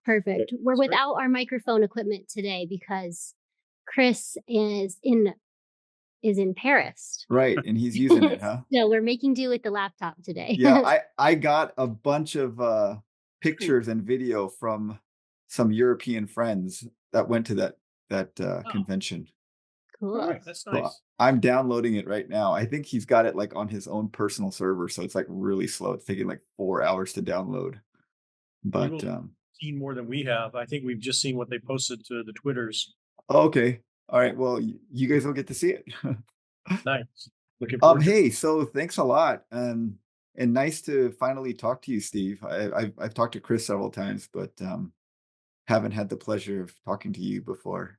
Perfect. We're without our microphone equipment today because Chris is in Paris. Right, and he's using it, huh? So we're making do with the laptop today. Yeah, I got a bunch of pictures and video from some European friends that went to that convention. Cool. All right, that's So nice. I'm downloading it right now. I think he's got it like on his own personal server, so it's like really slow. It's taking like 4 hours to download. But Seen more than we have. I think we've just seen what they posted to the Twitters. okay, all right. Well, you guys will get to see it. Nice. Looking forward to it. Hey, so thanks a lot, and nice to finally talk to you, Steve. I've talked to Chris several times, but haven't had the pleasure of talking to you before.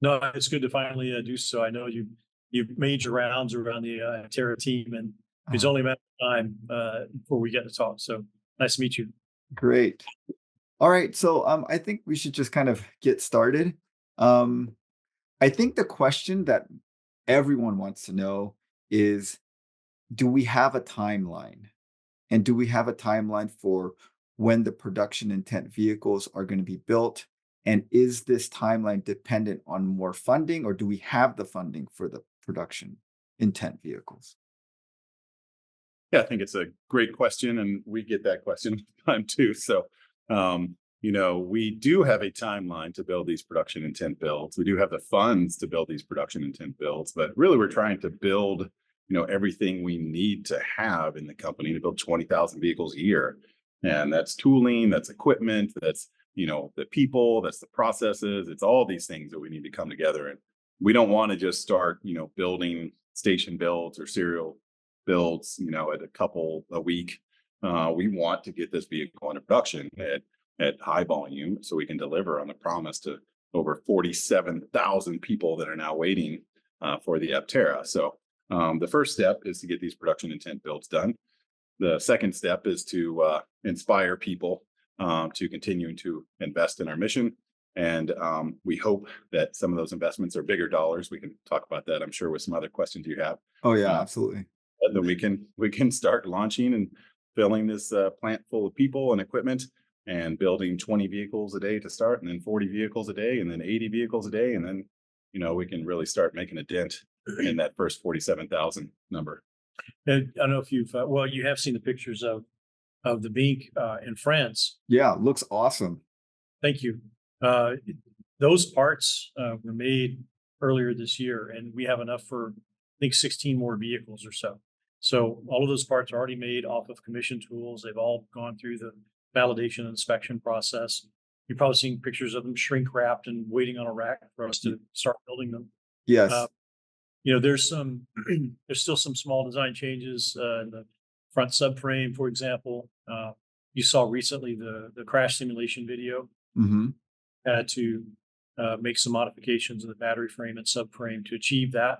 No, it's good to finally do so. I know you've made your rounds around the Aptera team, and it's only a matter of time before we get to talk. So nice to meet you. Great. All right, so I think we should just kind of get started. I think the question that everyone wants to know is, do we have a timeline? And do we have a timeline for when the production intent vehicles are going to be built? And is this timeline dependent on more funding, or do we have the funding for the production intent vehicles? Yeah, I think it's a great question, and we get that question all the time too. So, we do have a timeline to build these production intent builds. We do have the funds to build these production intent builds, but really we're trying to build, everything we need to have in the company to build 20,000 vehicles a year. And that's tooling, that's equipment, that's, the people, that's the processes. It's all these things that we need to come together. And we don't want to just start, building station builds or serial builds, at a couple a week. We want to get this vehicle into production at high volume so we can deliver on the promise to over 47,000 people that are now waiting for the Aptera. So the first step is to get these production intent builds done. The second step is to inspire people to continue to invest in our mission. And we hope that some of those investments are bigger dollars. We can talk about that, I'm sure, with some other questions you have. Oh yeah, absolutely. And then we can start launching and filling this plant full of people and equipment and building 20 vehicles a day to start, and then 40 vehicles a day, and then 80 vehicles a day. And then, we can really start making a dent in that first 47,000 number. And I don't know if you have seen the pictures of the Bink in France. Yeah, looks awesome. Thank you. Those parts were made earlier this year, and we have enough for, I think, 16 more vehicles or so. So all of those parts are already made off of commission tools. They've all gone through the validation and inspection process. You've probably seen pictures of them shrink wrapped and waiting on a rack for us to start building them. Yes. There's still some small design changes in the front subframe, for example. You saw recently the crash simulation video. Mm-hmm. Had to make some modifications in the battery frame and subframe to achieve that.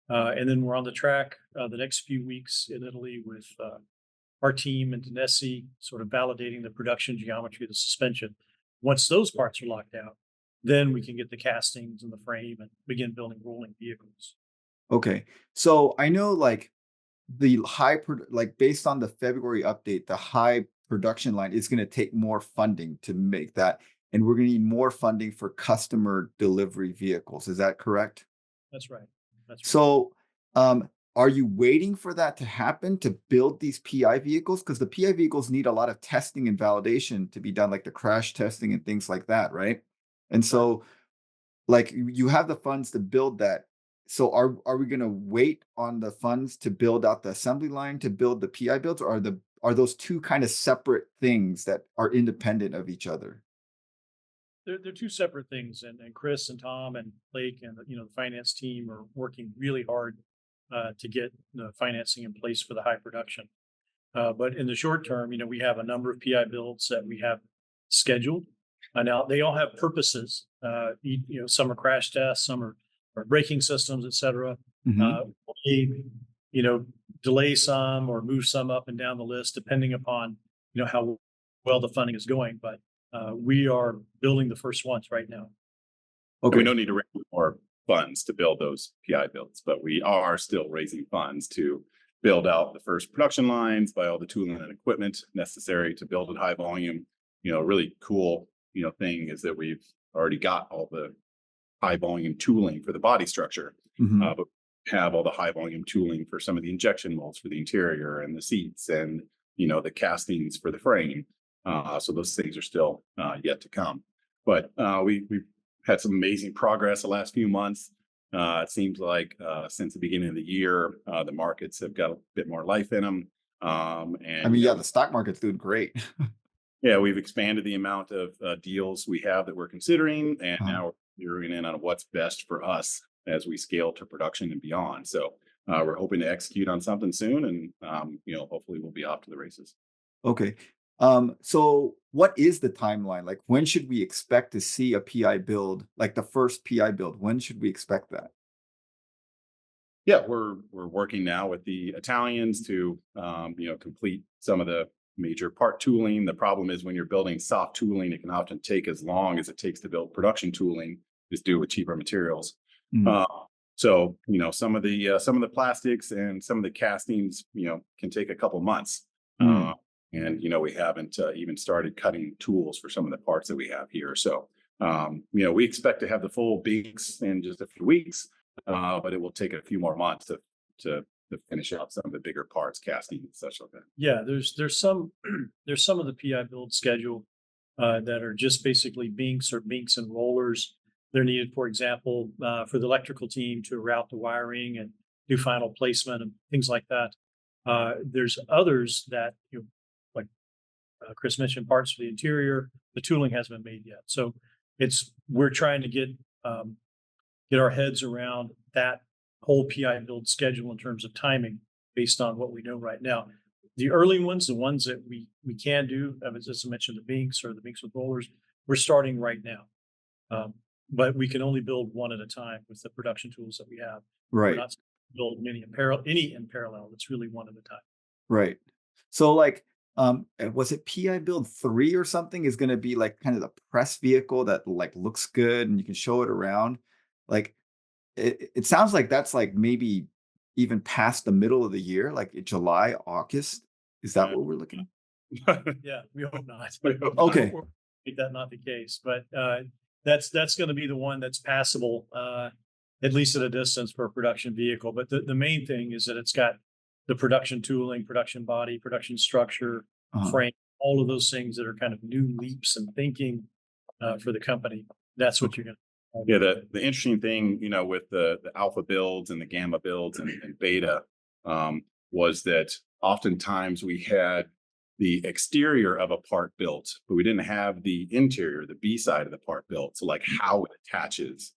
And then we're on the track the next few weeks in Italy with our team and Tennessee, sort of validating the production geometry of the suspension. Once those parts are locked out, then we can get the castings and the frame and begin building rolling vehicles. Okay. So I know like the based on the February update, the high production line is going to take more funding to make that. And we're going to need more funding for customer delivery vehicles. Is that correct? That's right. That's right. So are you waiting for that to happen to build these PI vehicles? Because the PI vehicles need a lot of testing and validation to be done, like the crash testing and things like that, right? And so like you have the funds to build that. So are we going to wait on the funds to build out the assembly line to build the PI builds, or are those two kind of separate things that are independent of each other? They're two separate things, and Chris and Tom and Blake and the finance team are working really hard to get the financing in place for the high production. But in the short term, we have a number of PI builds that we have scheduled. Now they all have purposes. Some are crash tests, some are braking systems, et cetera. Mm-hmm. Delay some or move some up and down the list depending upon how well the funding is going. But we are building the first ones right now. Okay. We don't need to raise more funds to build those PI builds, but we are still raising funds to build out the first production lines, buy all the tooling and equipment necessary to build at high volume, really cool, thing is that we've already got all the high volume tooling for the body structure, Mhm. but have all the high volume tooling for some of the injection molds for the interior and the seats and the castings for the frame. So those things are still yet to come. But we've had some amazing progress the last few months. It seems like since the beginning of the year, the markets have got a bit more life in them. I And mean, yeah, the stock market's doing great. yeah, we've expanded the amount of deals we have that we're considering, and Uh-huh. now we're zeroing in on what's best for us as we scale to production and beyond. So we're hoping to execute on something soon, and hopefully we'll be off to the races. Okay. So what is the timeline? Like, when should we expect to see a PI build, like the first PI build? When should we expect that? Yeah, we're working now with the Italians to complete some of the major part tooling. The problem is when you're building soft tooling, it can often take as long as it takes to build production tooling, just due with cheaper materials. Mm, Uh, so some of the plastics and some of the castings can take a couple months. Uh, mm. and we haven't even started cutting tools for some of the parts that we have here. So we expect to have the full binks in just a few weeks, but it will take a few more months to finish out some of the bigger parts, casting and such like that. Yeah, there's some there's some of the PI build schedule that are just basically binks and rollers. They're needed, for example, for the electrical team to route the wiring and do final placement and things like that. There's others that, like Chris mentioned, parts for the interior. The tooling hasn't been made yet, so we're trying to get our heads around that whole PI build schedule in terms of timing based on what we know right now. The early ones, the ones that we can do, as I mentioned, the binks or the binks with rollers, we're starting right now. But we can only build one at a time with the production tools that we have. We're Right, not build any in parallel. It's really one at a time. right. So like, was it PI build 3 or something is gonna be like kind of the press vehicle that like looks good and you can show it around? Like, it sounds like that's like maybe even past the middle of the year, like July, August. Is that Yeah. what we're looking Yeah, we hope not. We hope at? not. Okay. Make that not the case, but that's going to be the one that's passable, at least at a distance for a production vehicle. But the main thing is that it's got the production tooling, production body, production structure, Uh-huh. frame, all of those things that are kind of new leaps in thinking for the company. That's what Okay. you're going to. Yeah, the interesting thing, with the alpha builds and the gamma builds and beta, was that oftentimes we had the exterior of a part built, but we didn't have the interior, the B side of the part built. So like how it attaches.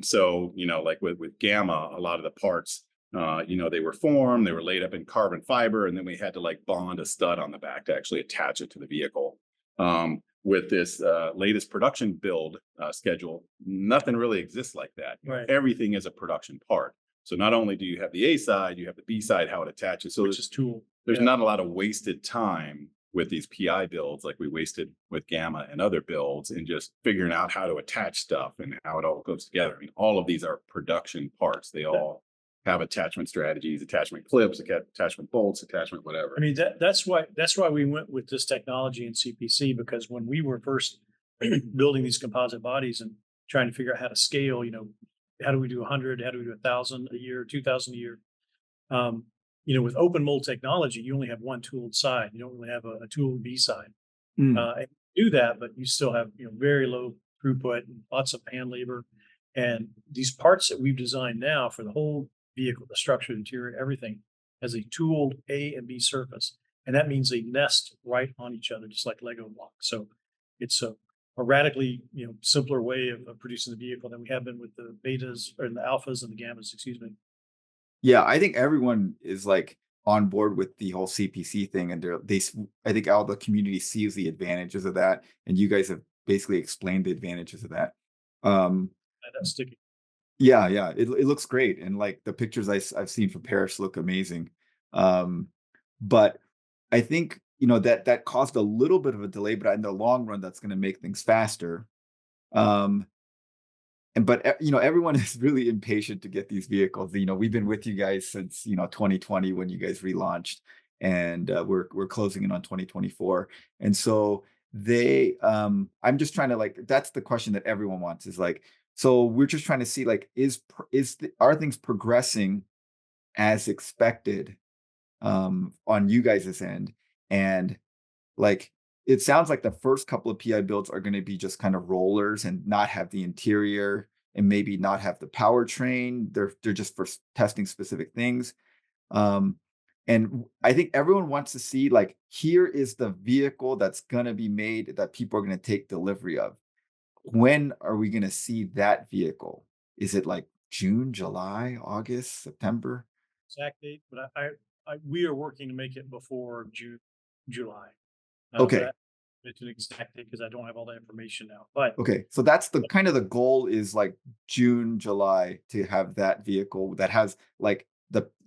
So like with gamma, a lot of the parts, they were formed, they were laid up in carbon fiber, and then we had to like bond a stud on the back to actually attach it to the vehicle. With this latest production build schedule, nothing really exists like that. Right. Everything is a production part. So not only do you have the A side, you have the B side, how it attaches. So Which is tool. there's Yeah. not a lot of wasted time with these PI builds like we wasted with Gamma and other builds, and just figuring out how to attach stuff and how it all goes together. I mean, all of these are production parts. They all have attachment strategies, attachment clips, attachment bolts, attachment whatever. I mean, that's why we went with this technology in CPC, because when we were first building these composite bodies and trying to figure out how to scale, how do we do 100? How do we do 1,000 a year, 2,000 a year? With open mold technology, you only have one tooled side. You don't really have a tooled B side. Mm, And you do that, but you still have very low throughput and lots of hand labor. And these parts that we've designed now for the whole vehicle, the structure, the interior, everything, has a tooled A and B surface, and that means they nest right on each other, just like Lego blocks. So it's a radically simpler way of producing the vehicle than we have been with the betas or the alphas and the gammas. Excuse me. yeah, I think everyone is like on board with the whole CPC thing, and I think all the community sees the advantages of that, and you guys have basically explained the advantages of that. Um, That's sticky. yeah, yeah, it looks great, and like the pictures I've seen from Paris look amazing. Um, but I think that caused a little bit of a delay, but in the long run, that's going to make things faster. Um, everyone is really impatient to get these vehicles. We've been with you guys since 2020 when you guys relaunched, and we're closing in on 2024. And so I'm just trying to like, that's the question that everyone wants is like, so we're just trying to see like, are things progressing as expected on you guys' end? And like, it sounds like the first couple of PI builds are going to be just kind of rollers and not have the interior and maybe not have the powertrain. They're just for testing specific things. Um, and I think everyone wants to see like, here is the vehicle that's going to be made that people are going to take delivery of. When are we going to see that vehicle? Is it like June, July, August, September? Exact date, but we are working to make it before June, July. Okay. It's an exact date because I don't have all the information now. But Okay, so that's the kind of the goal is like June, July to have that vehicle that has like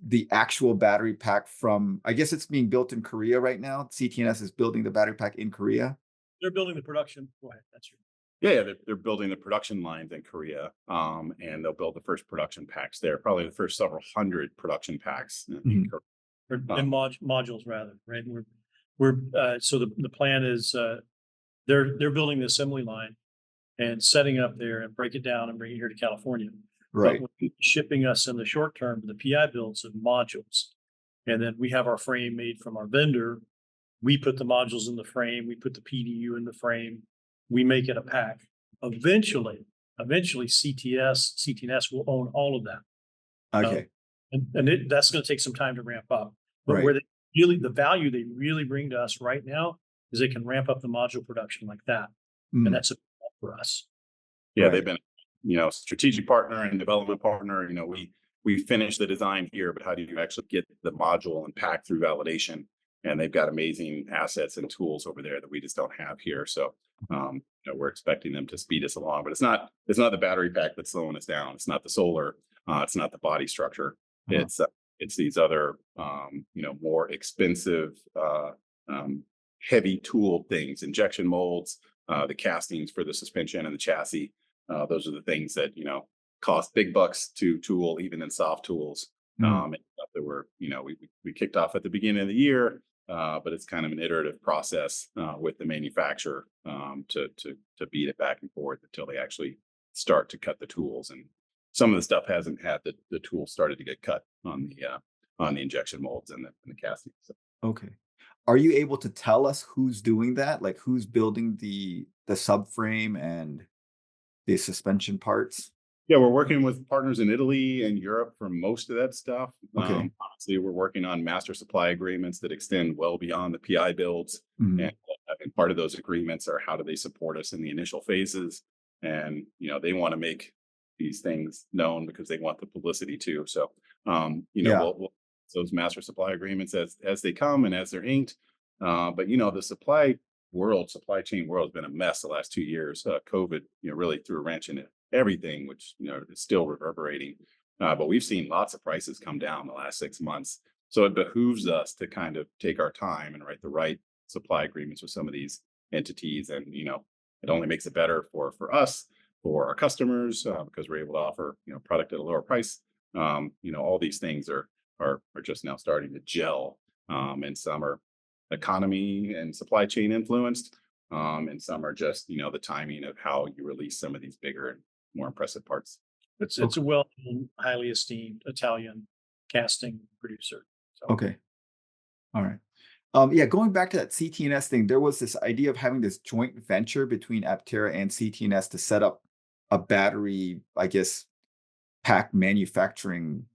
the actual battery pack from, I guess it's being built in Korea right now. CTNS is building the battery pack in Korea. they're building the production. Go ahead. That's true. Yeah, they're building the production lines in Korea, and they'll build the first production packs there. Probably the first several hundred production packs in Korea. Or in modules rather, right? So the plan is they're building the assembly line and setting up there and break it down and bring it here to California. Right. But shipping us in the short term the PI builds of modules. And then we have our frame made from our vendor. We put the modules in the frame, we put the PDU in the frame, we make it a pack. Eventually CTNS will own all of that. Okay. That's going to take some time to ramp up. But Right. where the value they really bring to us right now is they can ramp up the module production like that. And that's a for us. Yeah, Right. they've been, strategic partner and development partner. We finished the design here, but how do you actually get the module and pack through validation? And they've got amazing assets and tools over there that we just don't have here. So we're expecting them to speed us along, but it's not the battery pack that's slowing us down. It's not the solar. It's not the body structure. It's these other more expensive heavy tool things, injection molds, the castings for the suspension and the chassis. Those are the things that cost big bucks to tool, even in soft tools. And stuff that we kicked off at the beginning of the year, but it's kind of an iterative process with the manufacturer to beat it back and forth until they actually start to cut the tools. And some of the stuff hasn't had the tools started to get cut on the injection molds and the castings. So. Okay. Are you able to tell us who's doing that? Like who's building the subframe and the suspension parts? Yeah, we're working with partners in Italy and Europe for most of that stuff. Okay. Honestly, we're working on master supply agreements that extend well beyond the PI builds. And part of those agreements are how do they support us in the initial phases. And, they want to make these things known because they want the publicity too. So, we'll those master supply agreements as they come and as they're inked. But, the supply chain world has been a mess the last 2 years. COVID, really threw a wrench in it. Everything, which is still reverberating, but we've seen lots of prices come down the last 6 months. So it behooves us to kind of take our time and write the right supply agreements with some of these entities, and it only makes it better for us, for our customers, because we're able to offer product at a lower price. All these things are just now starting to gel, and some are economy and supply chain influenced, and some are just the timing of how you release some of these bigger and more impressive parts. It's a well-known, highly esteemed Italian casting producer. So. Okay. All right. Going back to that CTNS thing, there was this idea of having this joint venture between Aptera and CTNS to set up a battery, I guess, pack manufacturing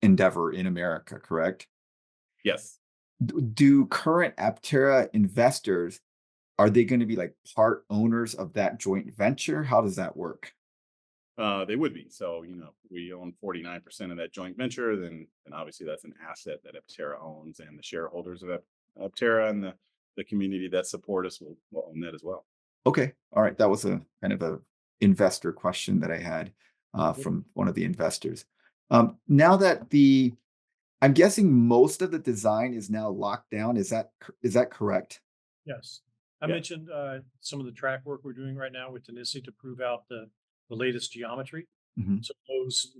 endeavor in America, correct? Yes. Do current Aptera investors, are they going to be like part owners of that joint venture? How does that work? They would be. So, we own 49% of that joint venture. Then obviously that's an asset that Aptera owns, and the shareholders of Aptera and the community that support us will own that as well. Okay. All right. That was a kind of a investor question that I had from one of the investors. Now that I'm guessing most of the design is now locked down. Is that correct? Yes. I mentioned some of the track work we're doing right now with Tenisi to prove out the latest geometry. So those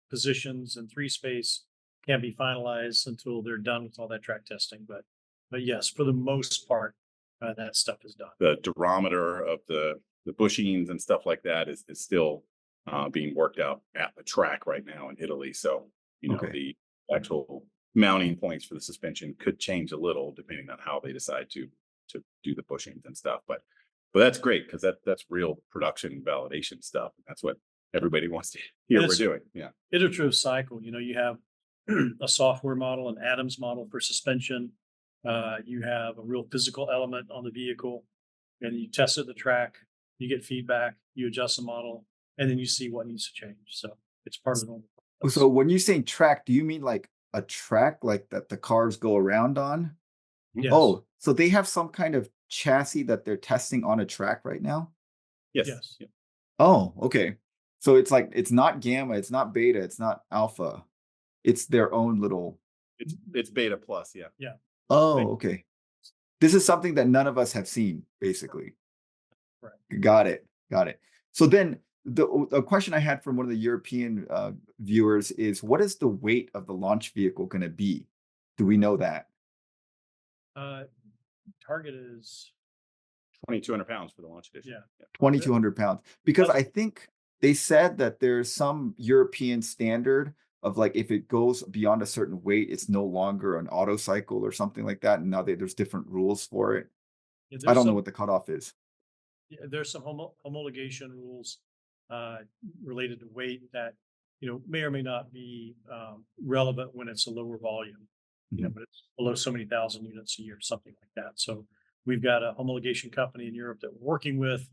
positions and 3-space can't be finalized until they're done with all that track testing. But yes, for the most part, that stuff is done. The durometer of the bushings and stuff like that is still being worked out at the track right now in Italy. So, Okay. the actual mounting points for the suspension could change a little depending on how they decide to do the bushings and stuff. But that's great because that's real production validation stuff. That's what everybody wants to hear we're doing. Yeah. Iterative cycle. You have a software model, an Adams model for suspension. You have a real physical element on the vehicle, and you test it at the track. You get feedback. You adjust the model, and then you see what needs to change. So it's part of the normal process. So when you say track, do you mean like a track like that the cars go around on? Yes. Oh, so they have some kind of chassis that they're testing on a track right now? Yes. Yes. Yeah. Oh, okay. So it's like it's not gamma, it's not beta, it's not alpha. It's their own little. It's beta plus. Yeah. Yeah. Oh, okay. This is something that none of us have seen, basically. Right. Got it. Got it. So then the question I had from one of the European viewers is, what is the weight of the launch vehicle going to be? Do we know that? Target is 2,200 pounds for the launch edition. Yeah. 2,200 pounds. Because I think they said that there's some European standard of like if it goes beyond a certain weight, it's no longer an auto cycle or something like that. And now there's different rules for it. I don't know what the cutoff is. Yeah, there's some homologation rules related to weight that may or may not be relevant when it's a lower volume. But it's below so many thousand units a year, something like that. So we've got a homologation company in Europe that we're working with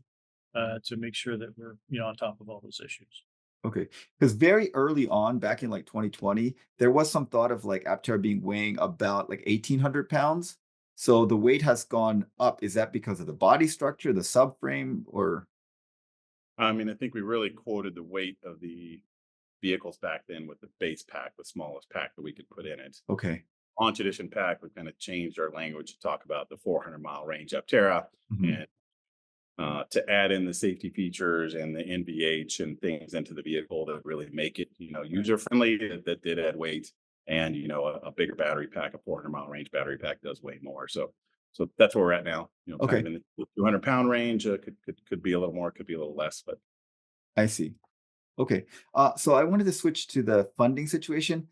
to make sure that we're on top of all those issues. Okay, because very early on, back in like 2020, there was some thought of like Aptera being weighing about like 1,800 pounds. So the weight has gone up. Is that because of the body structure, the subframe, or? I mean, I think we really quoted the weight of the vehicles back then with the base pack, the smallest pack that we could put in it. Okay. Launch edition pack, we kind of changed our language to talk about the 400-mile range Aptera and to add in the safety features and the NVH and things into the vehicle that really make it, user friendly. That did add weight, and a bigger battery pack, a 400-mile range battery pack does weigh more. So that's where we're at now. Okay. Kind of in the 200-pound range. Could be a little more, could be a little less, but I see. Okay. So I wanted to switch to the funding situation.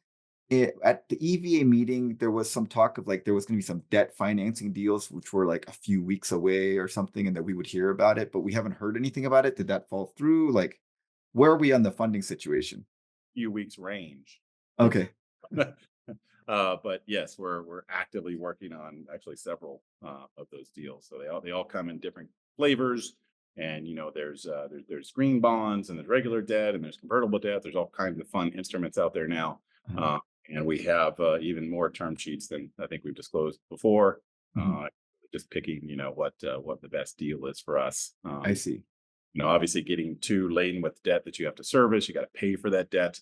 At the EVA meeting, there was some talk of like there was going to be some debt financing deals, which were like a few weeks away or something, and that we would hear about it, but we haven't heard anything about it. Did that fall through? Like, where are we on the funding situation? few weeks range. Okay. But yes, we're actively working on actually several of those deals. So they all come in different flavors, and there's green bonds, and there's regular debt, and there's convertible debt. There's all kinds of fun instruments out there now, and we have even more term sheets than I think we've disclosed before. Just picking, what the best deal is for us. I see. Obviously getting too laden with debt that you have to service, you got to pay for that debt.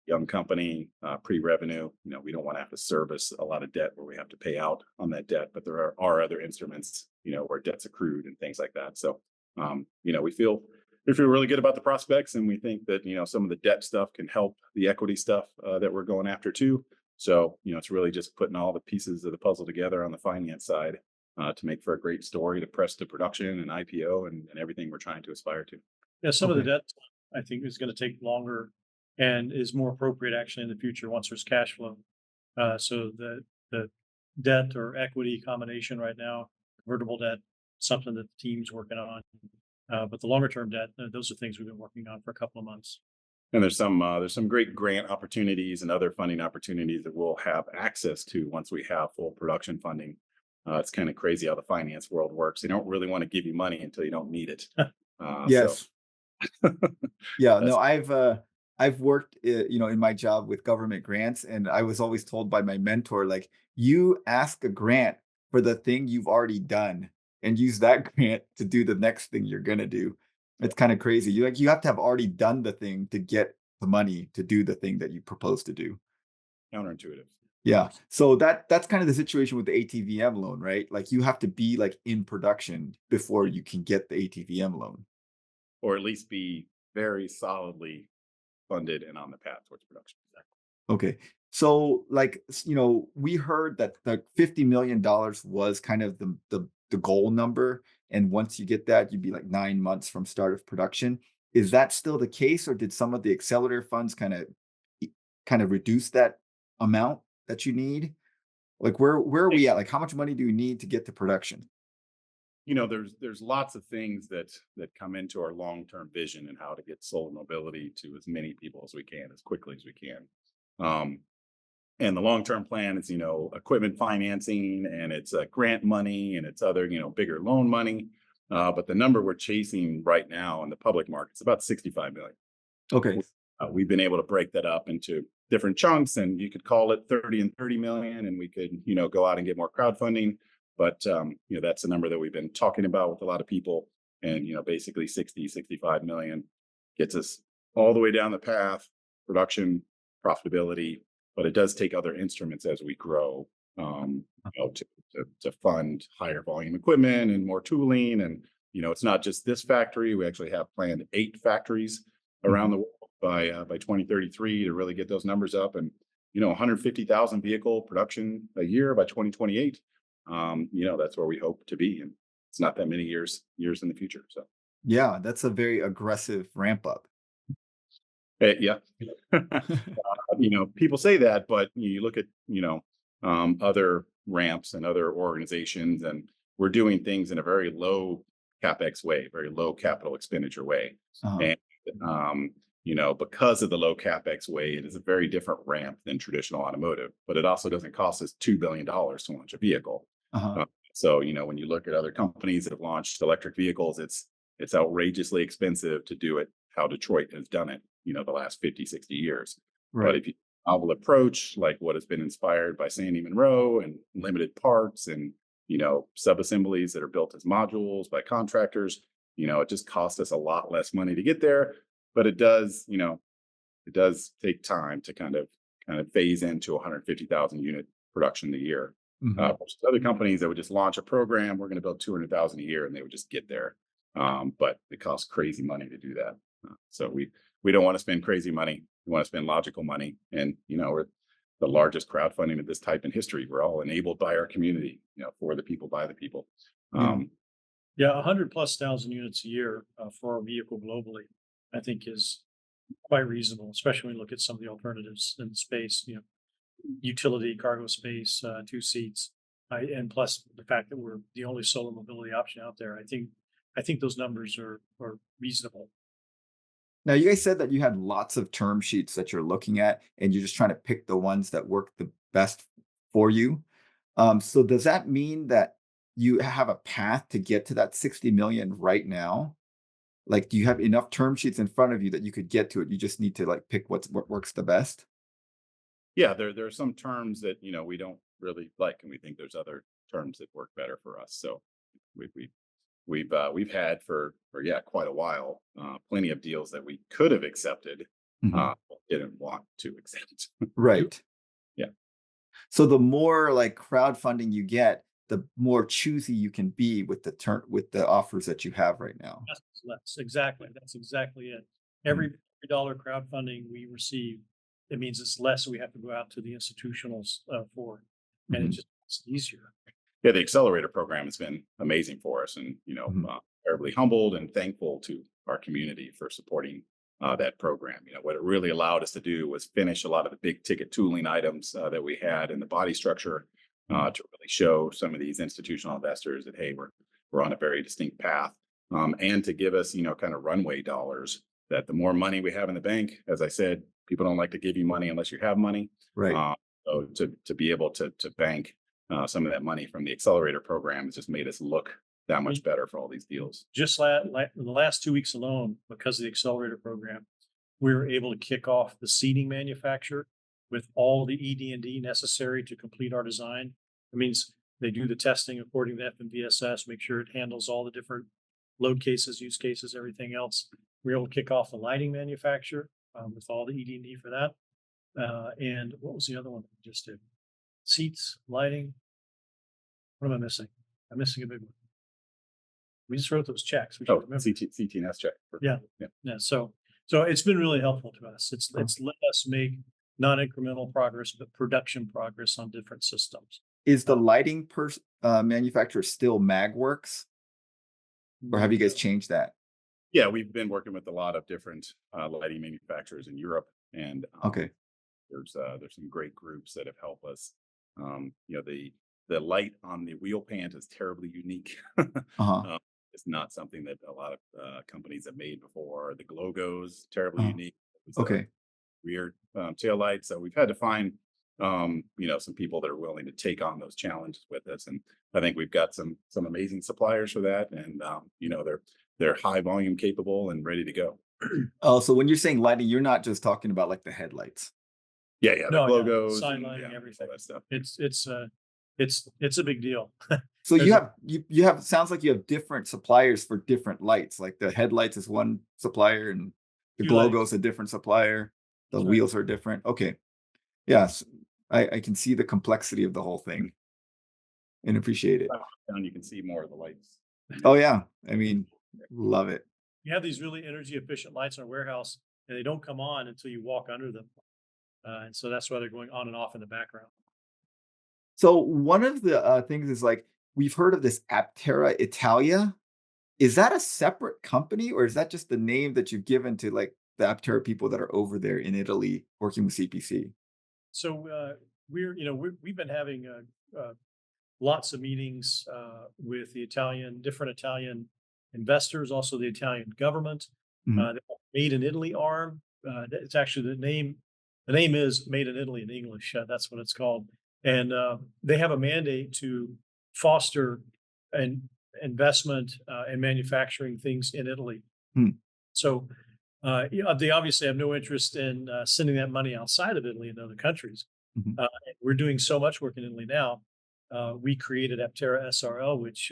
Young company, pre-revenue, we don't want to have to service a lot of debt where we have to pay out on that debt, but there are other instruments, where debt's accrued and things like that. So, we feel really good about the prospects, and we think that, some of the debt stuff can help the equity stuff that we're going after too. So, it's really just putting all the pieces of the puzzle together on the finance side to make for a great story to press to production and IPO and everything we're trying to aspire to. Yeah, some of the debt I think is going to take longer and is more appropriate actually in the future once there's cash flow. So the debt or equity combination right now, convertible debt, something that the team's working on. But the longer term debt, those are things we've been working on for a couple of months. And there's some great grant opportunities and other funding opportunities that we'll have access to once we have full production funding. It's kind of crazy how the finance world works. They don't really want to give you money until you don't need it. Yes. Yeah. No, I've worked, in my job with government grants, and I was always told by my mentor, like, you ask a grant for the thing you've already done and use that grant to do the next thing you're gonna do. It's kind of crazy. You have to have already done the thing to get the money to do the thing that you propose to do. Counterintuitive. Yeah. So that's kind of the situation with the ATVM loan, right? Like you have to be like in production before you can get the ATVM loan. Or at least be very solidly funded and on the path towards production. Okay. So like, we heard that the $50 million was kind of the the goal number, and once you get that, you'd be like 9 months from start of production. Is that still the case, or did some of the accelerator funds kind of reduce that amount that you need? Like where are we at? Like how much money do you need to get to production? There's lots of things that come into our long-term vision and how to get solar mobility to as many people as we can, as quickly as we can. And the long-term plan is, equipment financing, and it's grant money, and it's other, bigger loan money. But the number we're chasing right now in the public market is about 65 million. Okay. We've been able to break that up into different chunks, and you could call it 30 and 30 million, and we could, go out and get more crowdfunding. But, that's the number that we've been talking about with a lot of people. And, basically 65 million gets us all the way down the path, production, profitability. But it does take other instruments as we grow, to fund higher volume equipment and more tooling. And, it's not just this factory. We actually have planned 8 factories around the world by 2033 to really get those numbers up. And, 150,000 vehicle production a year by 2028. That's where we hope to be. And it's not that many years in the future. So, yeah, that's a very aggressive ramp up. Yeah. People say that, but you look at, other ramps and other organizations, and we're doing things in a very low CapEx way, very low capital expenditure way. Uh-huh. And, because of the low CapEx way, it is a very different ramp than traditional automotive, but it also doesn't cost us $2 billion to launch a vehicle. Uh-huh. So, when you look at other companies that have launched electric vehicles, it's outrageously expensive to do it how Detroit has done it, the last 50, 60 years. Right. But if you novel approach, like what has been inspired by Sandy Monroe and limited parts and, sub-assemblies that are built as modules by contractors, it just costs us a lot less money to get there. But it does take time to kind of phase into 150,000 unit production a year. Versus other companies that would just launch a program, we're going to build 200,000 a year, and they would just get there. But it costs crazy money to do that. So we don't want to spend crazy money. We want to spend logical money. And, we're the largest crowdfunding of this type in history. We're all enabled by our community, for the people, by the people. 100,000+ units a year for our vehicle globally, I think is quite reasonable, especially when you look at some of the alternatives in space, utility, cargo space, 2 seats, and plus the fact that we're the only solar mobility option out there. I think those numbers are reasonable. Now, you guys said that you had lots of term sheets that you're looking at, and you're just trying to pick the ones that work the best for you. So does that mean that you have a path to get to that 60 million right now? Like, do you have enough term sheets in front of you that you could get to it? You just need to pick what works the best. Yeah, there are some terms that we don't really like, and we think there's other terms that work better for us. So we've had for quite a while plenty of deals that we could have accepted, but didn't want to accept. Right. Yeah. So the more crowdfunding you get, the more choosy you can be with the offers that you have right now. That's exactly it. Every dollar crowdfunding we receive, it means it's less we have to go out to the institutionals for, and it's easier. Yeah, the accelerator program has been amazing for us, and terribly humbled and thankful to our community for supporting that program. What it really allowed us to do was finish a lot of the big ticket tooling items that we had in the body structure to really show some of these institutional investors that, hey, we're on a very distinct path, and to give us kind of runway dollars. That the more money we have in the bank, as I said, people don't like to give you money unless you have money. Right. So to be able to bank some of that money from the accelerator program has just made us look that much better for all these deals. Just the last 2 weeks alone, because of the accelerator program, we were able to kick off the seating manufacturer with all the ED&D necessary to complete our design. It means they do the testing according to FMVSS, make sure it handles all the different load cases, use cases, everything else. We were able to kick off the lighting manufacturer with all the ED&D for that. And what was the other one that we just did? Seats, lighting. What am I missing? I'm missing a big one. We just wrote those checks. We should remember. CT&S check. Yeah. So it's been really helpful to us. It's let us make non-incremental progress, but production progress on different systems. Is the lighting manufacturer still MagWorks, or have you guys changed that? Yeah, we've been working with a lot of different lighting manufacturers in Europe, and Okay. there's some great groups that have helped us. The light on the wheel pant is terribly unique. Uh-huh. It's not something that a lot of companies have made before. The logos terribly Uh-huh. unique. It's a Okay. weird tail light, so we've had to find some people that are willing to take on those challenges with us, and I think we've got some amazing suppliers for that, and they're high volume capable and ready to go. Oh, so when you're saying lighting, you're not just talking about like the headlights. Yeah, the No, yeah, logos sign and lighting, all everything. that stuff. It's a big deal. So you There's have sounds like you have different suppliers for different lights. Like the headlights is one supplier and the two lights. logo's a different supplier. The That's right. wheels are different. Okay. Yes. I can see the complexity of the whole thing and appreciate it. Down, you can see more of the lights. Oh yeah. I mean, love it. You have these really energy efficient lights in our warehouse, and they don't come on until you walk under them. And so that's why they're going on and off in the background. So one of the things is like we've heard of this Aptera Italia. Is that a separate company, or is that just the name that you've given to like the Aptera people that are over there in Italy working with CPC? So we've been having lots of meetings with the different Italian investors, also the Italian government. Mhm. The Made in Italy arm. It's actually the name. The name is Made in Italy in English. That's what it's called. And they have a mandate to foster an investment and manufacturing things in Italy. Hmm. So they obviously have no interest in sending that money outside of Italy into other countries. Mhm. We're doing so much work in Italy now. We created Aptera SRL, which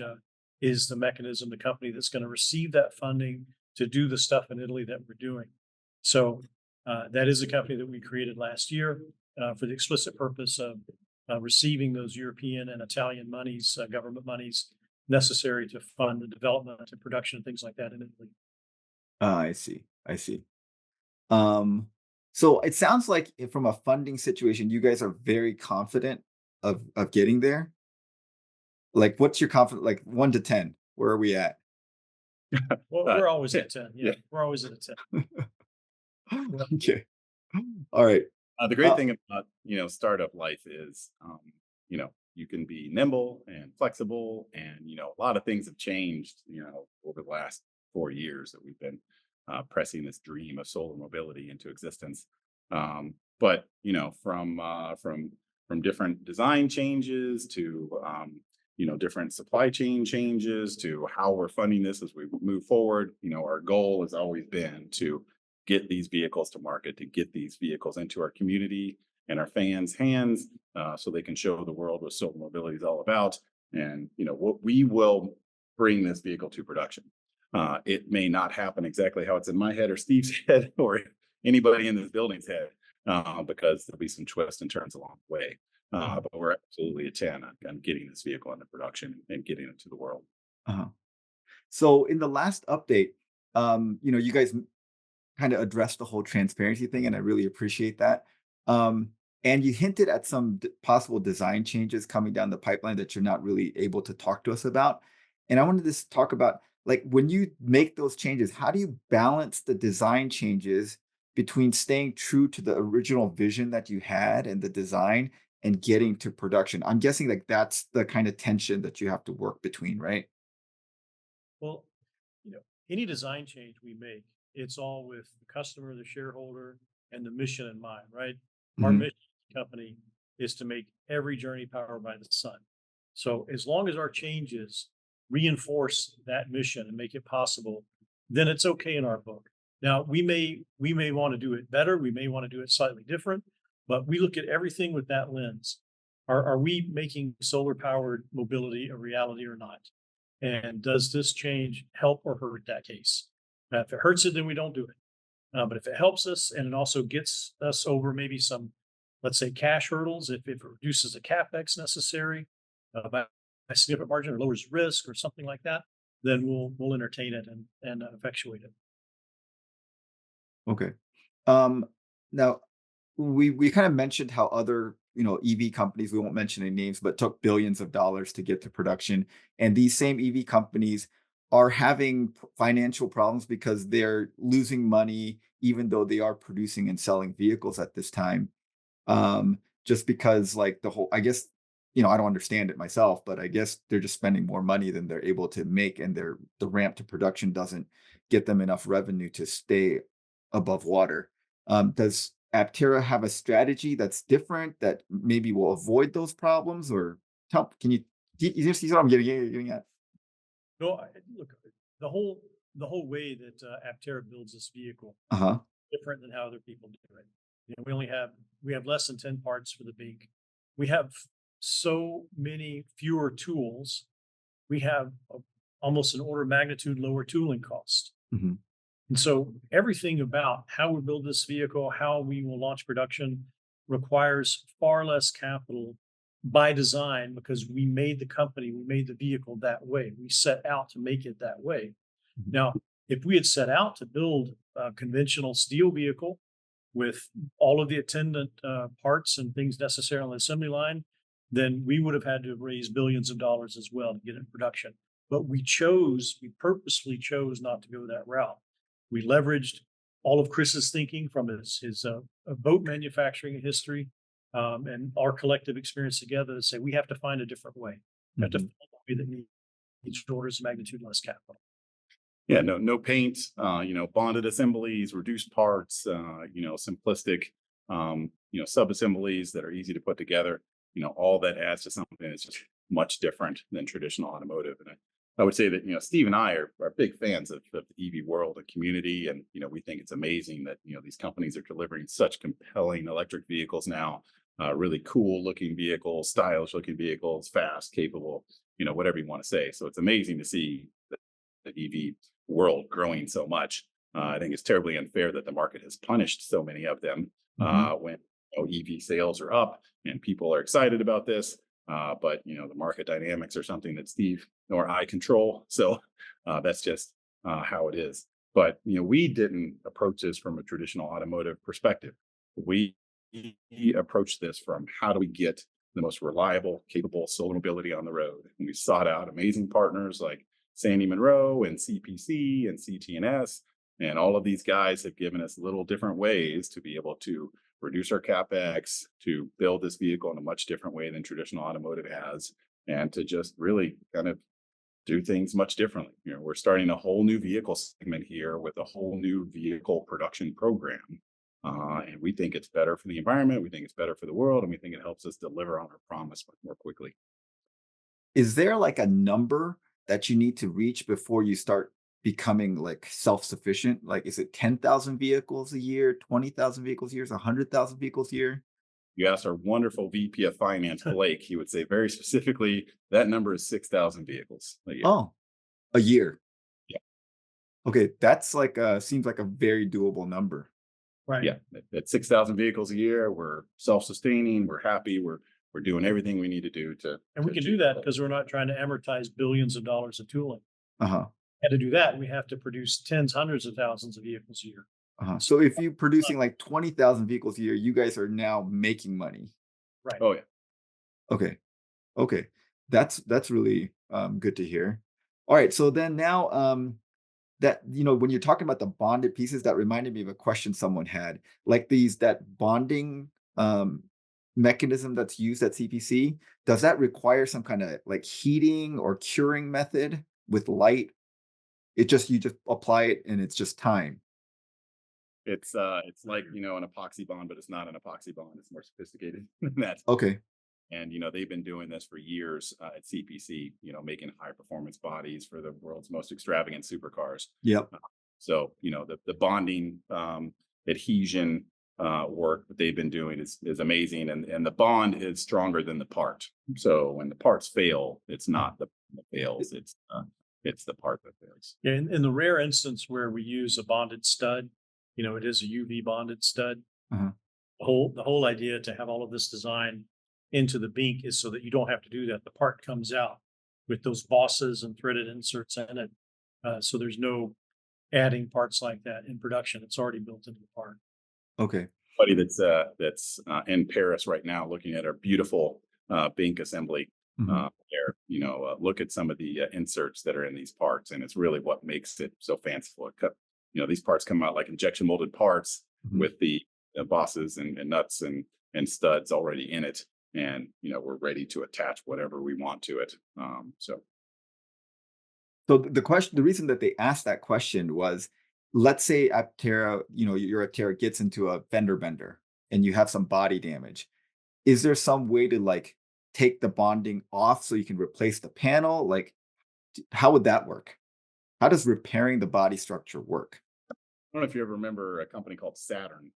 is the mechanism, the company that's going to receive that funding to do the stuff in Italy that we're doing. So that is a company that we created last year for the explicit purpose of receiving those European and Italian monies, government monies necessary to fund the development and production and things like that in Italy. I see. I see. Um, so it sounds like from a funding situation, you guys are very confident of getting there. Like, what's your confidence? Like 1 to 10, where are we at? Well, Uh, we're always yeah, at 10. yeah. Yeah, we're always at a 10. Okay. All right. The great thing about startup life is you can be nimble and flexible, and a lot of things have changed over the last 4 years that we've been pressing this dream of solar mobility into existence. But from different design changes to different supply chain changes to how we're funding this as we move forward, our goal has always been to get these vehicles to market, to get these vehicles into our community and our fans' hands, so they can show the world what solar mobility is all about. And what we will bring this vehicle to production. It may not happen exactly how it's in my head or Steve's head or anybody in this building's head, because there'll be some twists and turns along the way. But we're absolutely a 10 on getting this vehicle into production and getting it to the world. Uh-huh. So in the last update, you guys kind of addressed the whole transparency thing, and I really appreciate that. And you hinted at some possible design changes coming down the pipeline that you're not really able to talk to us about. And I wanted to talk about, like, when you make those changes, how do you balance the design changes between staying true to the original vision that you had and the design and getting to production? I'm guessing like that's the kind of tension that you have to work between, right? Well, you know, any design change we make, it's all with the customer, the shareholder, and the mission in mind, right? Our Mhm. mission as a company is to make every journey powered by the sun. So as long as our changes reinforce that mission and make it possible, then it's okay in our book. Now we may want to do it better, we may want to do it slightly different, but we look at everything with that lens. Are we making solar powered mobility a reality or not? And does this change help or hurt that case? If it hurts it, then we don't do it. But if it helps us and it also gets us over maybe some, let's say, cash hurdles, if it reduces the capex necessary by a significant margin or lowers risk or something like that, then we'll entertain it and effectuate it. Okay. Um, Now, we kind of mentioned how other, EV companies, we won't mention any names, but took billions of dollars to get to production. And these same EV companies are having financial problems because they're losing money, even though they are producing and selling vehicles at this time. Just because like the whole, I guess, I don't understand it myself, but I guess they're just spending more money than they're able to make, and the ramp to production doesn't get them enough revenue to stay above water. Does Aptera have a strategy that's different that maybe will avoid those problems, or can you see what I'm getting at? No, look, the whole way that Aptera builds this vehicle Uh-huh. different than how other people do it. We have less than 10 parts for the beak. We have so many fewer tools. We have almost an order of magnitude lower tooling cost. Hmm. And so everything about how we build this vehicle, how we will launch production requires far less capital by design, because we made the vehicle that way. We set out to make it that way. Now, if we had set out to build a conventional steel vehicle with all of the attendant parts and things necessary on the assembly line, then we would have had to raise billions of dollars as well to get it in production. But we purposefully chose not to go that route. We leveraged all of Chris's thinking from his boat manufacturing history, and our collective experience together to say we have to find a different way. We have to find a way that needs orders of magnitude less capital. Yeah, no paint, bonded assemblies, reduced parts, simplistic, sub-assemblies that are easy to put together. All that adds to something that's just much different than traditional automotive. And I would say that, Steve and I are big fans of the EV world and community. And, we think it's amazing that, these companies are delivering such compelling electric vehicles now, really cool looking vehicles, stylish looking vehicles, fast, capable, whatever you want to say. So it's amazing to see the EV world growing so much. I think it's terribly unfair that the market has punished so many of them when EV sales are up and people are excited about this. But the market dynamics are something that Steve nor I control. So that's just how it is. But we didn't approach this from a traditional automotive perspective. We approached this from how do we get the most reliable, capable solar mobility on the road. And we sought out amazing partners like Sandy Monroe and CPC and CTNS. And all of these guys have given us little different ways to be able to reduce our CapEx, to build this vehicle in a much different way than traditional automotive has, and to just really kind of do things much differently. We're starting a whole new vehicle segment here with a whole new vehicle production program. And we think it's better for the environment, we think it's better for the world, and we think it helps us deliver on our promise much more quickly. Is there like a number that you need to reach before you start becoming like self-sufficient? Like, is it 10,000 vehicles a year, 20,000 vehicles a year, 100,000 vehicles a year? You asked our wonderful VP of Finance, Blake, he would say very specifically that number is 6,000 vehicles a year. Oh, a year. Yeah. Okay, that's like seems like a very doable number. Right. Yeah, at 6,000 vehicles a year, we're self-sustaining, we're happy, we're doing everything we need to do to. And we can do that because we're not trying to amortize billions of dollars of tooling. Uh-huh. And to do that, we have to produce tens, hundreds of thousands of vehicles a year. Uh-huh. So if you're producing like 20,000 vehicles a year, you guys are now making money. Right. Oh yeah. Okay. That's really good to hear. All right. So then now that when you're talking about the bonded pieces, that reminded me of a question someone had. Like that bonding mechanism that's used at CPC, does that require some kind of like heating or curing method with light? You just apply it and it's just time. It's like, an epoxy bond, but it's not an epoxy bond. It's more sophisticated than that. Okay. And, they've been doing this for years at CPC, making high performance bodies for the world's most extravagant supercars. Yep. So, the bonding adhesion work that they've been doing is amazing. And the bond is stronger than the part. So when the parts fail, it's not the that fails, it's the part that fails. Yeah, in the rare instance where we use a bonded stud, it is a UV bonded stud. Uh-huh. The whole idea to have all of this design into the beak is so that you don't have to do that. The part comes out with those bosses and threaded inserts in it. So there's no adding parts like that in production. It's already built into the part. Okay. Buddy that's in Paris right now, looking at our beautiful Bink assembly. Mhm. There, look at some of the inserts that are in these parts, and it's really what makes it so fanciful. These parts come out like injection molded parts Mhm. with the bosses and nuts and studs already in it, and we're ready to attach whatever we want to it. So the reason that they asked that question was, let's say Aptera, your Aptera gets into a fender bender and you have some body damage. Is there some way to like take the bonding off so you can replace the panel? Like, how would that work? How does repairing the body structure work? I don't know if you ever remember a company called Saturn.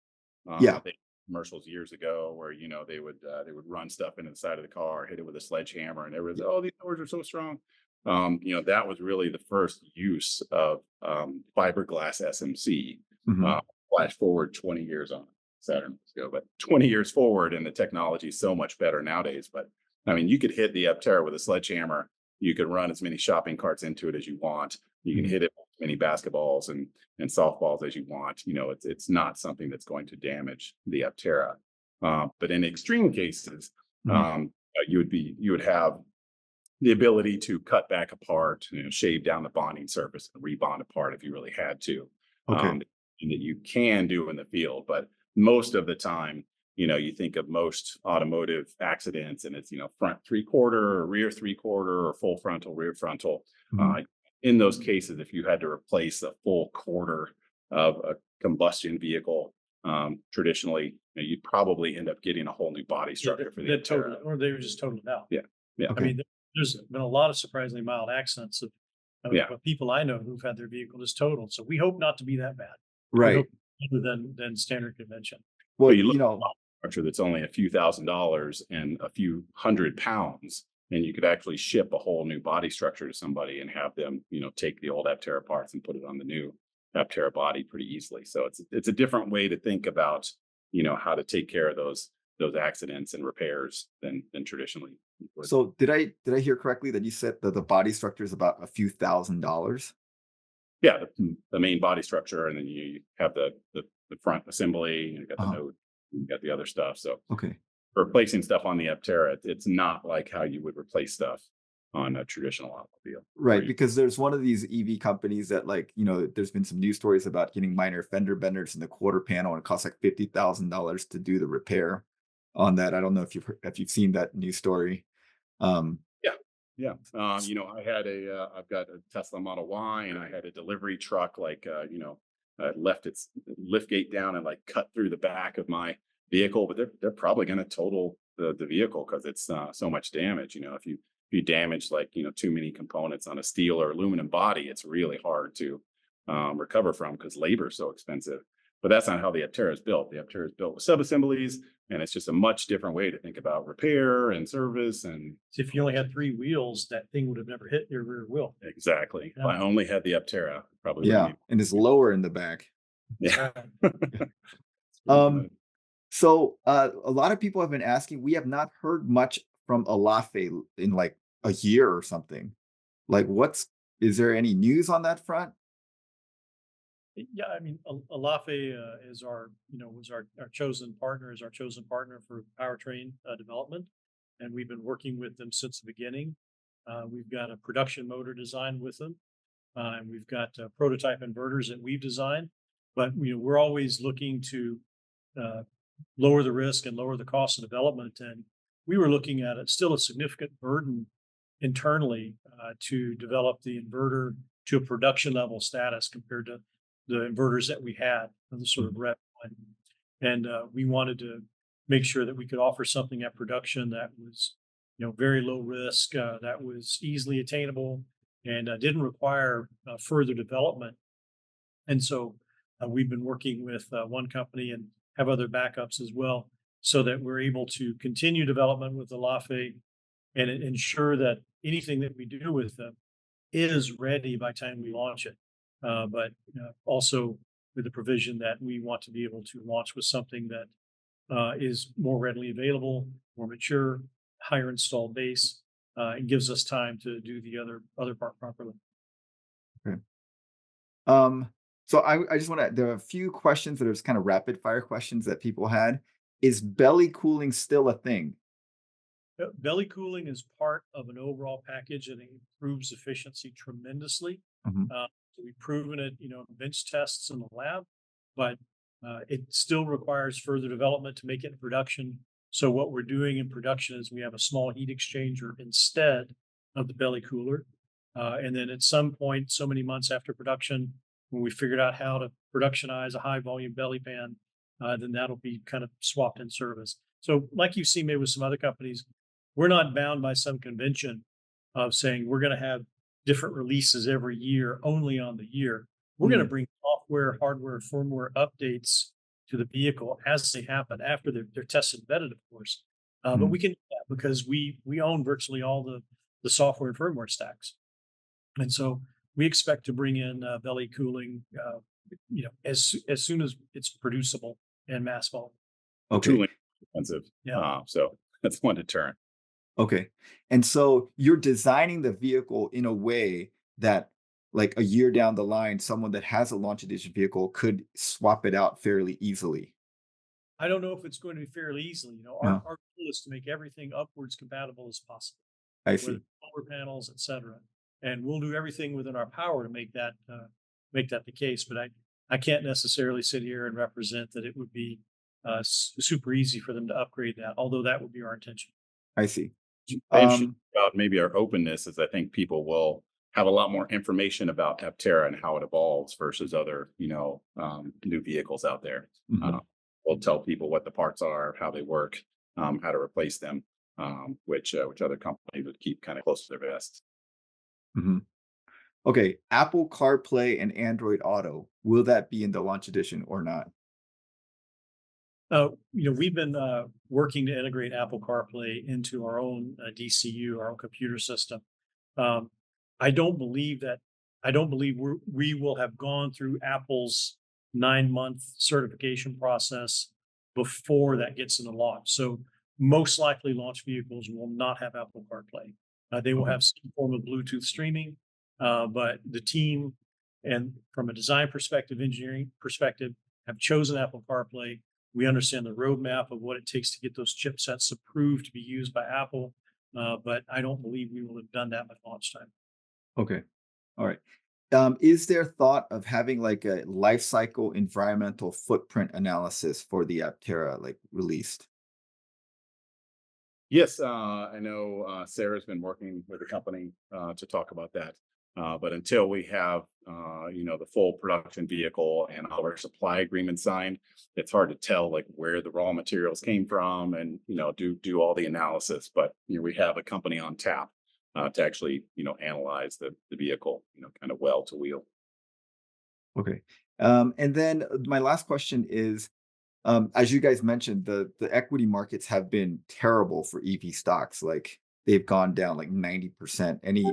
Yeah. They commercials years ago where they would run stuff into the side of the car, hit it with a sledgehammer, and everyone's, oh, these doors are so strong. That was really the first use of fiberglass SMC. Mhm. Flash forward 20 years on Saturn ago, but 20 years forward, and the technology is so much better nowadays. But I mean, you could hit the Aptera with a sledgehammer. You could run as many shopping carts into it as you want. You can Mhm. hit it with as many basketballs and softballs as you want. It's not something that's going to damage the Aptera. But in extreme cases, Mhm. you would have the ability to cut back a part, shave down the bonding surface and rebond a part if you really had to. Okay. And that you can do in the field, but most of the time, you think of most automotive accidents, and it's front 3/4 or rear 3/4 or full frontal, rear frontal. Mhm. In those cases, if you had to replace a full quarter of a combustion vehicle, traditionally, you'd probably end up getting a whole new body structure for the That Aptera. total, or they were just totaled out. Yeah, yeah, I Okay. mean, there's been a lot of surprisingly mild accidents yeah. of people I know who've had their vehicle just totaled. So we hope not to be that bad. We Right. hope better than standard convention. Well, But you look at a structure that's only a few $1,000s and a few £100, and you could actually ship a whole new body structure to somebody and have them, take the old Aptera parts and put it on the new Aptera body pretty easily. So it's a different way to think about, how to take care of those accidents and repairs than traditionally you would. so did I hear correctly that you said that the body structure is about a few $1,000s? Yeah, the main body structure, and then you have the front assembly, and you got the Uh-huh. node, you got the other stuff. So Okay. replacing stuff on the Aptera, it's not like how you would replace stuff on a traditional automobile. Right, because there's one of these EV companies that there's been some news stories about getting minor fender benders in the quarter panel, and it costs like $50,000 to do the repair on that. I don't know if you've seen that news story. Um, Yeah, yeah. I've got a Tesla Model Y, and I had a delivery truck, left its lift gate down and like cut through the back of my vehicle, but they're probably going to total the vehicle because it's so much damage. If you damage too many components on a steel or aluminum body, it's really hard to recover from because labor is so expensive. But that's not how the Aptera is built. The Aptera is built with subassemblies, and it's just a much different way to think about repair and service. And So if you only had 3 wheels, that thing would have never hit your rear wheel. exactly, if Yeah. I only had the Aptera, probably yeah, wouldn't and it's lower in the back. yeah. Um, so a lot of people have been asking. We have not heard much from Alafe in like a year or something. Like, is there any news on that front? Yeah, I mean, Alafe is was our chosen partner, is our chosen partner for powertrain development, and we've been working with them since the beginning. We've got a production motor design with them, and we've got prototype inverters that we've designed. But we're always looking to uh, lower the risk and lower the cost of development, and we were looking at it still a significant burden internally to develop the inverter to a production level status compared to the inverters that we had, the sort of rep one. And we wanted to make sure that we could offer something at production that was, very low risk, that was easily attainable, and didn't require further development. And so we've been working with one company and have other backups as well, so that we're able to continue development with the Lafe and ensure that anything that we do with them is ready by the time we launch it. But also with the provision that we want to be able to launch with something that is more readily available, more mature, higher installed base, and gives us time to do the other part properly. Okay. Um, So I just want to, there are a few questions that are just kind of rapid fire questions that people had. Is belly cooling still a thing? Belly cooling is part of an overall package that improves efficiency tremendously. Mhm. So we've proven it, in bench tests in the lab, but it still requires further development to make it in production. So what we're doing in production is we have a small heat exchanger instead of the belly cooler. And then at some point, so many months after production, when we figured out how to productionize a high volume belly pan, then that'll be kind of swapped in service. So like you've seen maybe with some other companies, we're not bound by some convention of saying we're going to have different releases every year only on the year. We're going to Mm, bring software, hardware, firmware updates to the vehicle as they happen after they're tested and vetted, of course. But mm. we can do that because we own virtually all the software and firmware stacks, and so we expect to bring in belly cooling, as soon as it's producible and mass volume. The Okay. tooling is expensive, Yeah. so that's one deterrent. Okay. And so you're designing the vehicle in a way that, like a year down the line, someone that has a launch edition vehicle could swap it out fairly easily. I don't know if it's going to be fairly easily. Yeah, Our goal is to make everything upwards compatible as possible, I with see. solar panels, et cetera. And we'll do everything within our power to make that the case. But I can't necessarily sit here and represent that it would be super easy for them to upgrade that, although that would be our intention. I see. Interesting Um, about maybe our openness is I think people will have a lot more information about Aptera and how it evolves versus other, new vehicles out there. mhm. Uh, we'll tell people what the parts are, how they work, how to replace them, which other companies would keep kind of close to their vest. Mhm. Okay, Apple CarPlay and Android Auto, will that be in the launch edition or not? We've been working to integrate Apple CarPlay into our own DCU, our own computer system. Um, I don't believe that. I don't believe we will have gone through Apple's 9-month certification process before that gets into launch. So most likely, launch vehicles will not have Apple CarPlay. They will Okay. have some form of Bluetooth streaming, but the team, and from a design perspective, engineering perspective, have chosen Apple CarPlay. We understand the roadmap of what it takes to get those chipsets approved to be used by Apple, but I don't believe we will have done that by launch time. Okay. All right. Is there thought of having like a life cycle environmental footprint analysis for the Aptera like released? Yes, I know Sarah's been working with the company to talk about that. But until we have, the full production vehicle and all our supply agreement signed, it's hard to tell like where the raw materials came from and do all the analysis. But we have a company on tap to actually analyze the vehicle kind of well to wheel. Okay. And then my last question is, as you guys mentioned, the equity markets have been terrible for EV stocks. Like they've gone down like 90%. Any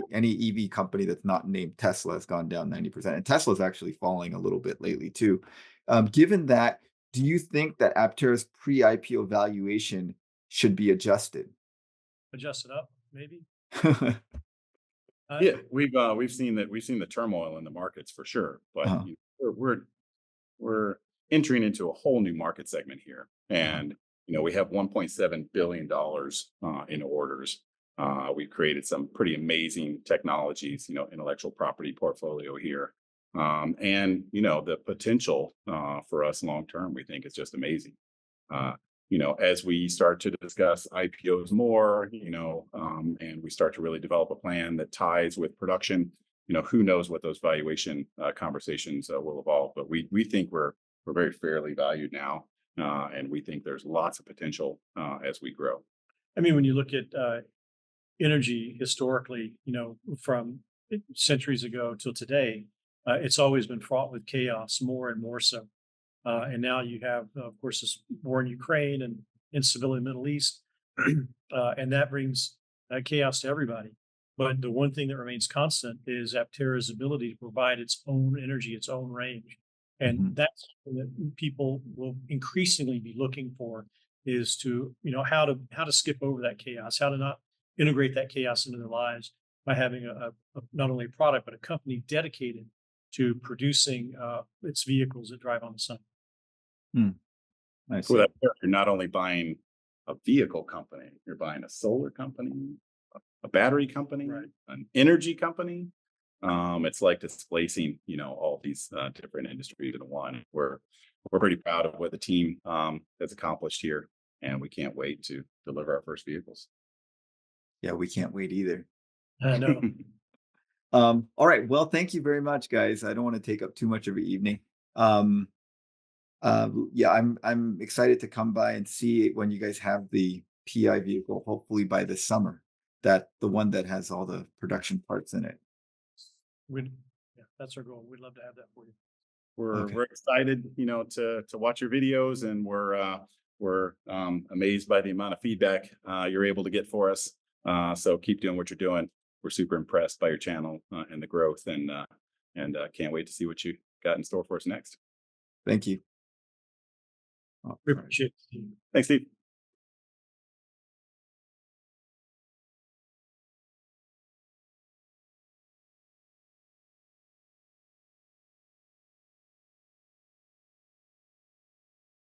EV company that's not named Tesla has gone down 90%. And Tesla's actually falling a little bit lately too. Given that, do you think that Aptera's pre-IPO valuation should be adjusted? Adjust it up, maybe. Uh, Yeah, we've seen that we've seen the turmoil in the markets for sure, but Uh-huh, we're entering into a whole new market segment here, uh-huh. and we have 1.7 billion dollars in orders. We've created some pretty amazing technologies, intellectual property portfolio here, and the potential for us long term, we think is just amazing. Uh, as we start to discuss IPOs more, and we start to really develop a plan that ties with production, who knows what those valuation conversations will evolve. But we think we're very fairly valued now, and we think there's lots of potential as we grow. I mean, when you look at energy historically, from centuries ago till today, it's always been fraught with chaos, more and more so. And now you have, of course, this war in Ukraine and instability in the Middle East, and that brings chaos to everybody. But the one thing that remains constant is Aptera's ability to provide its own energy, its own range, and Mhm. that's something that people will increasingly be looking for, is to how to skip over that chaos, how to not integrate that chaos into their lives by having not only a product but a company dedicated to producing its vehicles that drive on the sun. I For see. that, you're not only buying a vehicle company, you're buying a solar company, a battery company, Right. an energy company. It's like displacing, all these different industries into one. We're pretty proud of what the team has accomplished here, and we can't wait to deliver our first vehicles. Yeah, we can't wait either. I know. All right. Well, thank you very much, guys. I don't want to take up too much of your evening. Yeah, I'm excited to come by and see when you guys have the PI vehicle, hopefully by this summer, that the one that has all the production parts in it. Yeah, that's our goal. We'd love to have that for you. We're excited, to watch your videos, and we're amazed by the amount of feedback you're able to get for us. So keep doing what you're doing. We're super impressed by your channel and the growth, and can't wait to see what you got in store for us next. Thank you. We appreciate it. Thanks, Steve.